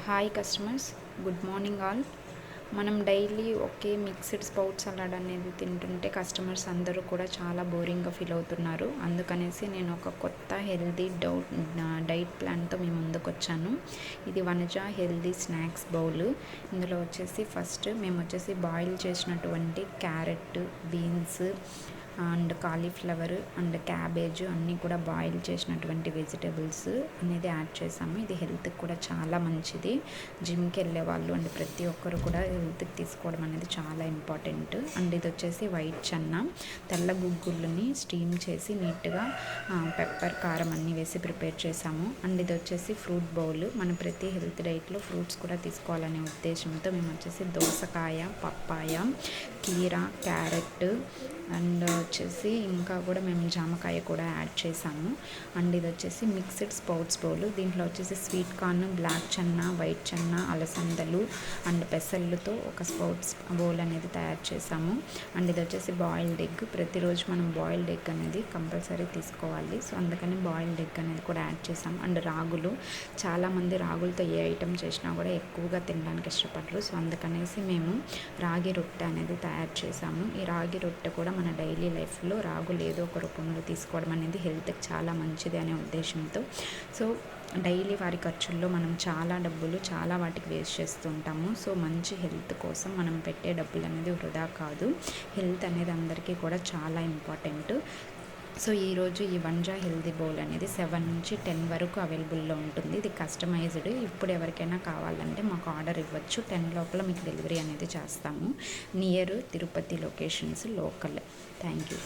Hi customers, good morning all. మనం daily ఒకే mixed sprout salad అనేది తింటుంటే కస్టమర్స్ అందరూ కూడా చాలా బోరింగ్గా ఫీల్ అవుతున్నారు. అందుకనేసి నేను ఒక కొత్త హెల్దీ డైట్ ప్లాన్తో మీ ముందుకు వచ్చాను. ఇది వనజ హెల్దీ స్నాక్స్ బౌల్. ఇందులో వచ్చేసి ఫస్ట్ మేము వచ్చేసి బాయిల్ చేసినటువంటి carrot, beans and cauliflower and cabbage అన్నీ కూడా బాయిల్ చేసినటువంటి వెజిటేబుల్స్ అనేది యాడ్ చేసాము. ఇది హెల్త్కి కూడా చాలా మంచిది. జిమ్కి వెళ్ళే వాళ్ళు అండ్ ప్రతి ఒక్కరు కూడా హెల్త్కి తీసుకోవడం అనేది చాలా ఇంపార్టెంట్. అండ్ ఇది వచ్చేసి వైట్ చెన్నా, తెల్ల గుగ్గుల్ని స్టీమ్ చేసి నీట్గా పెప్పర్, కారం అన్నీ వేసి ప్రిపేర్ చేసాము. అండ్ ఇది వచ్చేసి ఫ్రూట్ బౌల్. మనం ప్రతి హెల్త్ డైట్లో ఫ్రూట్స్ కూడా తీసుకోవాలనే ఉద్దేశంతో మేము వచ్చేసి దోసకాయ, పప్పాయ, కీరా, క్యారెట్ అండ్ వచ్చేసి ఇంకా కూడా మేము జామకాయ కూడా యాడ్ చేసాము. అండ్ ఇది వచ్చేసి మిక్స్డ్ స్ప్రౌట్స్ బౌల్. దీంట్లో వచ్చేసి sweet corn, black chana, white chana, అలసందలు అండ్ పెసళ్ళతో ఒక స్ప్రౌట్స్ బౌల్ అనేది తయారు చేసాము. అండ్ ఇది వచ్చేసి బాయిల్డ్ ఎగ్. ప్రతిరోజు మనం బాయిల్డ్ ఎగ్ అనేది కంపల్సరీ తీసుకోవాలి. సో అందుకని బాయిల్డ్ ఎగ్ అనేది కూడా యాడ్ చేసాము. అండ్ రాగులు, చాలామంది రాగులతో ఏ ఐటెం చేసినా కూడా ఎక్కువగా తినడానికి ఇష్టపడరు. సో అందుకనేసి మేము రాగి రొట్టె అనేది తయారు చేసాము. ఈ రాగి రొట్టె కూడా మన డైలీ లైఫ్లో రాగులు ఏదో ఒక రూపంలో తీసుకోవడం అనేది హెల్త్కి చాలా మంచిది అనే ఉద్దేశంతో. సో డైలీ వారి ఖర్చుల్లో మనం చాలా వాటికి వేస్ట్ చేస్తుంటాము. సో మంచి హెల్త్ కోసం మనం పెట్టే డబ్బులు అనేది వృధా కాదు. హెల్త్ అనేది అందరికీ కూడా చాలా ఇంపార్టెంట్. సో ఈరోజు ఈ వనజ హెల్దీ బౌల్ అనేది 7 నుంచి 10 వరకు అవైలబుల్లో ఉంటుంది. ఇది కస్టమైజ్డ్. ఇప్పుడు ఎవరికైనా కావాలంటే మాకు ఆర్డర్ ఇవ్వచ్చు. 10 లోపల మీకు డెలివరీ అనేది చేస్తాము. Near Tirupati locations, local. Thank you.